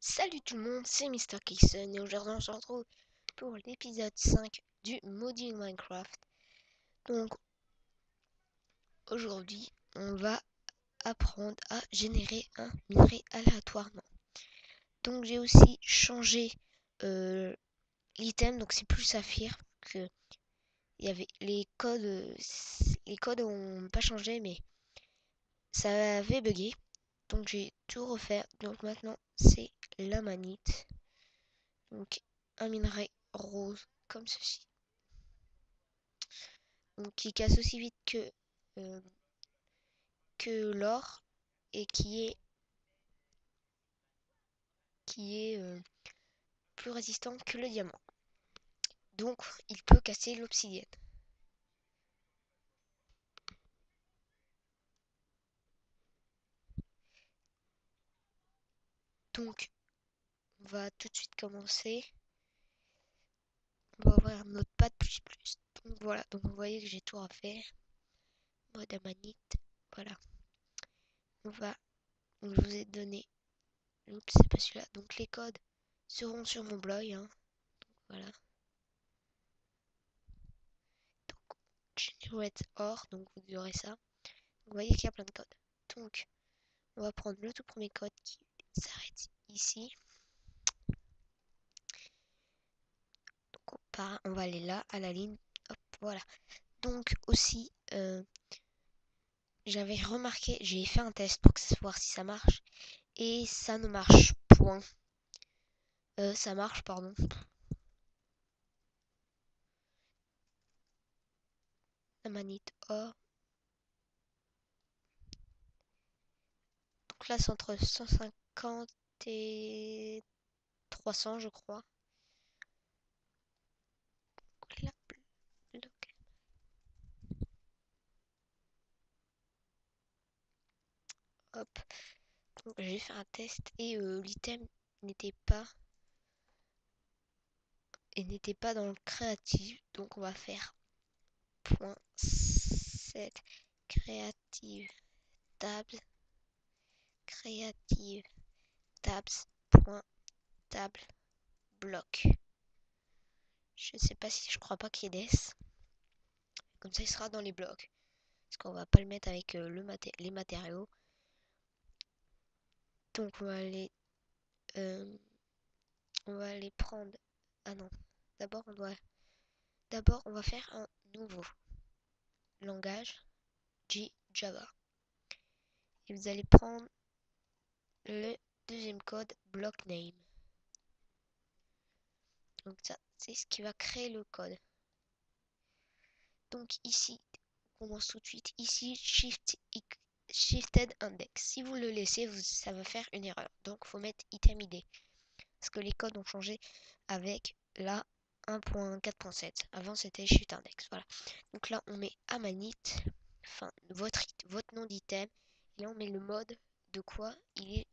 Salut tout le monde, c'est Mr. Kixon et aujourd'hui on se retrouve pour l'épisode 5 du Modding Minecraft. Donc aujourd'hui on va apprendre à générer un minerai aléatoirement. Donc j'ai aussi changé l'item, donc c'est plus saphir que il y avait les codes ont pas changé mais ça avait bugué. Donc j'ai tout refait. Donc maintenant c'est la manite. Donc un minerai rose comme ceci. Donc qui casse aussi vite euh, que l'or et qui est plus résistant que le diamant. Donc il peut casser l'obsidienne. Donc on va tout de suite commencer. On va ouvrir notre pad plus plus. Donc voilà, donc vous voyez que j'ai tout refait. Mode amanite. Voilà. On va. Donc je vous ai donné. Oups, c'est pas celui-là. Donc les codes seront sur mon blog. Hein. Voilà. Donc Generate Or, donc vous aurez ça. Vous voyez qu'il y a plein de codes. Donc on va prendre le tout premier code qui s'arrête ici. Donc on va aller là, à la ligne. Hop, voilà. Donc aussi, j'avais remarqué, j'ai fait un test pour voir si ça marche. Et ça ne marche point. Ça marche, pardon. La manite or. Donc là, c'est entre 150 et 300, je crois. Là, hop. Donc j'ai fait un test et l'item n'était pas dans le créatif. Donc on va faire point 7 créative tabs créative tabs point table bloc. Je sais pas si je crois pas qu'il y ait des. Comme ça il sera dans les blocs. Parce qu'on va pas le mettre avec les matériaux. Donc euh, on va aller prendre. Ah non. D'abord on va faire un nouveau langage Java. Et vous allez prendre le deuxième code block name. Donc ça, c'est ce qui va créer le code. Donc ici, on commence tout de suite. Ici, shifted index. Si vous le laissez, ça va faire une erreur. Donc il faut mettre item id. Parce que les codes ont changé avec la 1.4.7. Avant c'était shift index. Voilà. Donc là, on met amanite. Enfin, votre nom d'item. Et là, on met le mode de quoi il est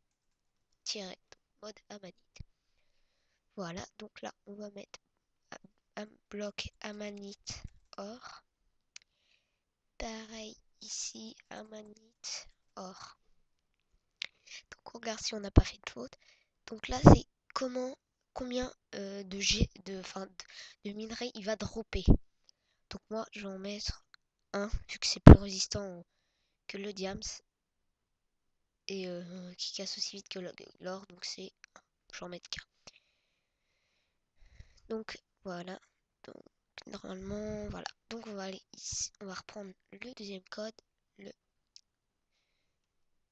tiré. Mode amanite. Voilà. Donc là, on va mettre un bloc amanite or. Pareil ici, amanite or. Donc on regarde si on n'a pas fait de faute. Donc là c'est combien de minerais il va dropper. Donc moi je vais en mettre un vu que c'est plus résistant que le diams et qui casse aussi vite que l'or. Donc c'est je vais en mettre qu'un. Donc voilà. Donc normalement voilà. Donc on va aller ici. On va reprendre le deuxième code. Le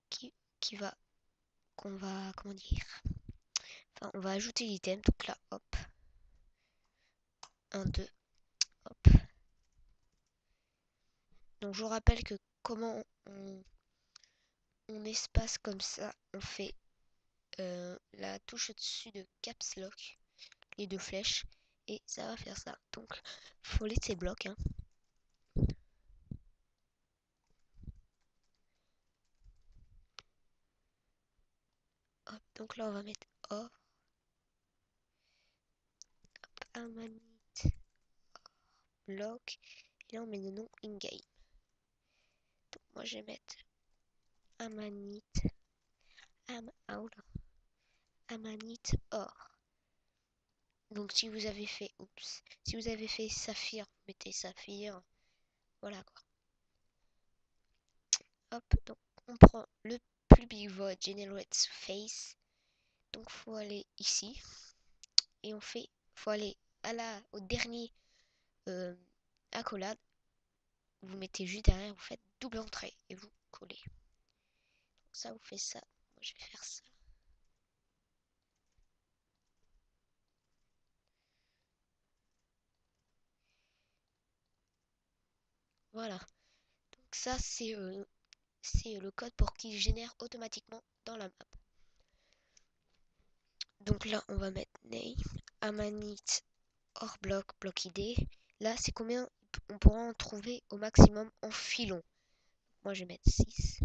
qui va qu'on va comment dire. Enfin, on va ajouter l'item, donc là, hop, 1, 2, hop. Donc je vous rappelle que comment on espace comme ça, on fait la touche au-dessus de Caps Lock, les deux flèches, et ça va faire ça. Donc, faut laisser bloc, hein. Hop, donc là on va mettre or, amanite, bloc, et là on met le nom in-game. Donc moi je vais mettre amanite, amanite, or. Donc si vous avez fait, si vous avez fait saphir, vous mettez saphir, voilà quoi. Hop, donc on prend le plus big void generate face. Donc faut aller ici et faut aller au dernier accolade. Vous mettez juste derrière, vous faites double entrée et vous collez. Donc ça vous fait ça. Moi je vais faire ça. Voilà. Donc ça c'est le code pour qu'il génère automatiquement dans la map. Donc là on va mettre name, amanite, hors bloc id. Là c'est combien on pourra en trouver au maximum en filon. Moi je vais mettre 6.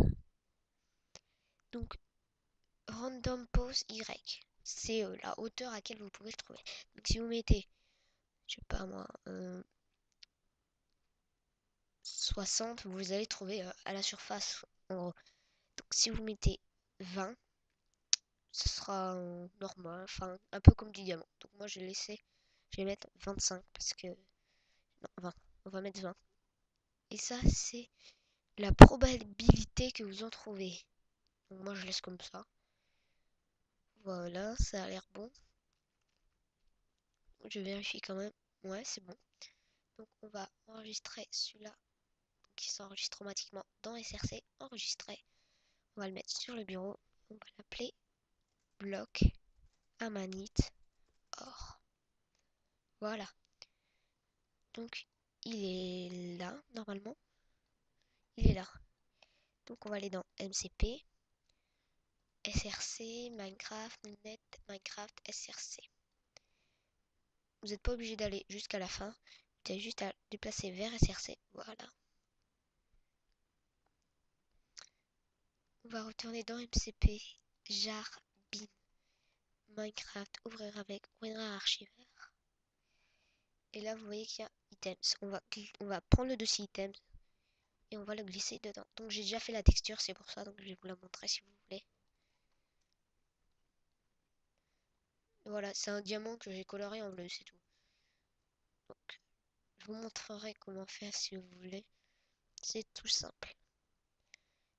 Donc random pose y, c'est la hauteur à laquelle vous pouvez le trouver. Donc si vous mettez, je sais pas moi, 60, vous allez trouver à la surface en gros. Donc si vous mettez 20, ce sera normal, enfin un peu comme du diamant. Donc moi je vais mettre 25 parce que, non 20, on va mettre 20. Et ça c'est la probabilité que vous en trouvez. Donc moi je laisse comme ça. Voilà, ça a l'air bon. Je vérifie quand même. Ouais, c'est bon. Donc on va enregistrer celui-là qui s'enregistre automatiquement dans SRC. Enregistré. On va le mettre sur le bureau. On va l'appeler bloc amanite or. Voilà. Donc il est là normalement. Il est là. Donc on va aller dans MCP, SRC, Minecraft, Net, Minecraft, SRC. Vous n'êtes pas obligé d'aller jusqu'à la fin. Vous avez juste à déplacer vers SRC. Voilà. On va retourner dans MCP, jar, bin, Minecraft, ouvrir avec, ouvrir archiveur. Et là, vous voyez qu'il y a items. On va prendre le dossier items et on va le glisser dedans. Donc j'ai déjà fait la texture, c'est pour ça, donc je vais vous la montrer si vous voulez. Voilà, c'est un diamant que j'ai coloré en bleu, c'est tout. Donc, je vous montrerai comment faire si vous voulez. C'est tout simple.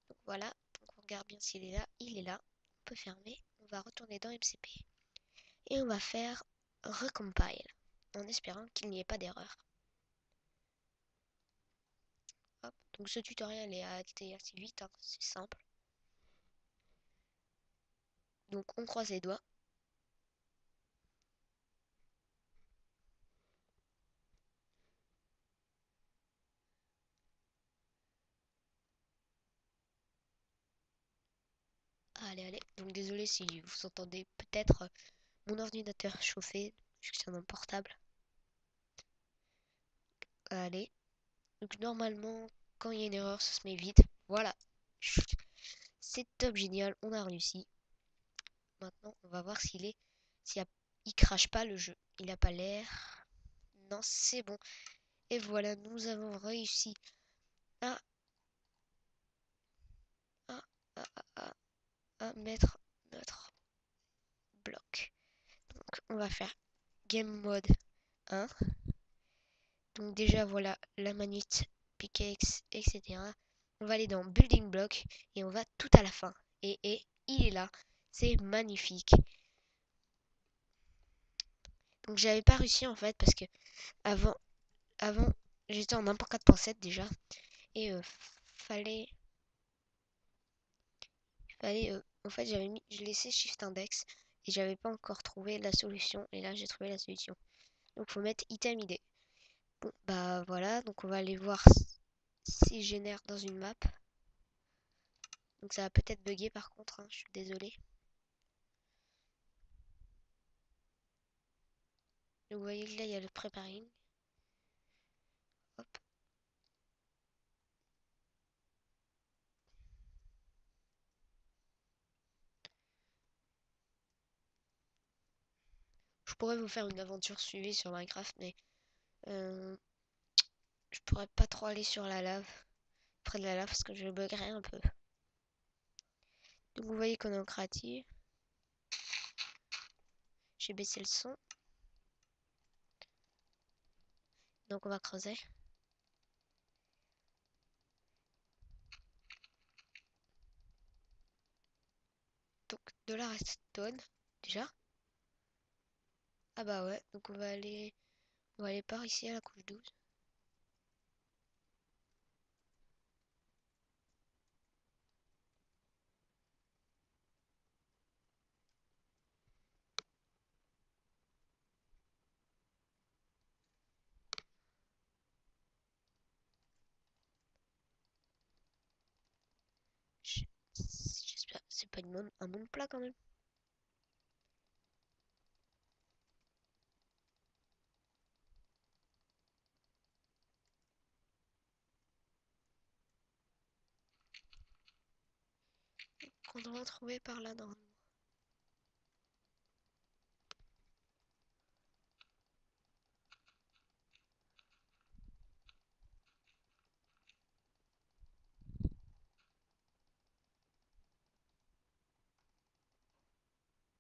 Donc voilà, donc on regarde bien s'il est là. Il est là. On peut fermer. On va retourner dans MCP. Et on va faire recompile, en espérant qu'il n'y ait pas d'erreur. Donc ce tutoriel est été assez vite, hein, c'est simple. Donc on croise les doigts. Allez, allez. Donc désolé si vous entendez peut-être mon ordinateur chauffer, vu que c'est un portable. Allez. Donc normalement, quand il y a une erreur, ça se met vite. Voilà. C'est top génial, on a réussi. Maintenant, on va voir il crache pas le jeu. Il a pas l'air. Non, c'est bon. Et voilà, nous avons réussi à, à, à mettre notre bloc. Donc, on va faire game mode 1. Donc déjà, voilà la manite, pickaxe, etc. On va aller dans building block et on va tout à la fin. Et il est là. C'est magnifique. Donc j'avais pas réussi en fait parce que avant, avant j'étais en 1.4.7 déjà. Et fallait en fait j'ai laissé shift index et j'avais pas encore trouvé la solution et là j'ai trouvé la solution. Donc faut mettre item id. Bon bah voilà, donc on va aller voir s'il génère dans une map. Donc ça va peut-être bugger par contre, hein, je suis désolé. Donc vous voyez que là il y a le preparing. Hop. Je pourrais vous faire une aventure suivie sur Minecraft, mais euh, je pourrais pas trop aller sur la lave, près de la lave parce que je buggerais un peu. Donc vous voyez qu'on est en créative. J'ai baissé le son. Donc on va creuser. Donc de la redstone déjà. Ah bah ouais, donc on va aller par ici à la couche 12. J'espère c'est pas un monde plat quand même. Qu'on doit trouver par là normalement.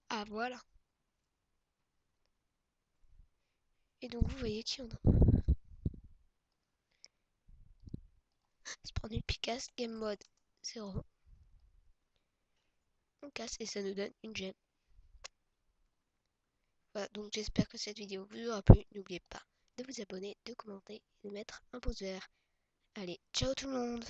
Ah voilà. Et donc vous voyez qu'il y en a. Se prendre une picasse, game mode 0. On casse et ça nous donne une gemme. Voilà, donc j'espère que cette vidéo vous aura plu. N'oubliez pas de vous abonner, de commenter et de mettre un pouce vert. Allez, ciao tout le monde!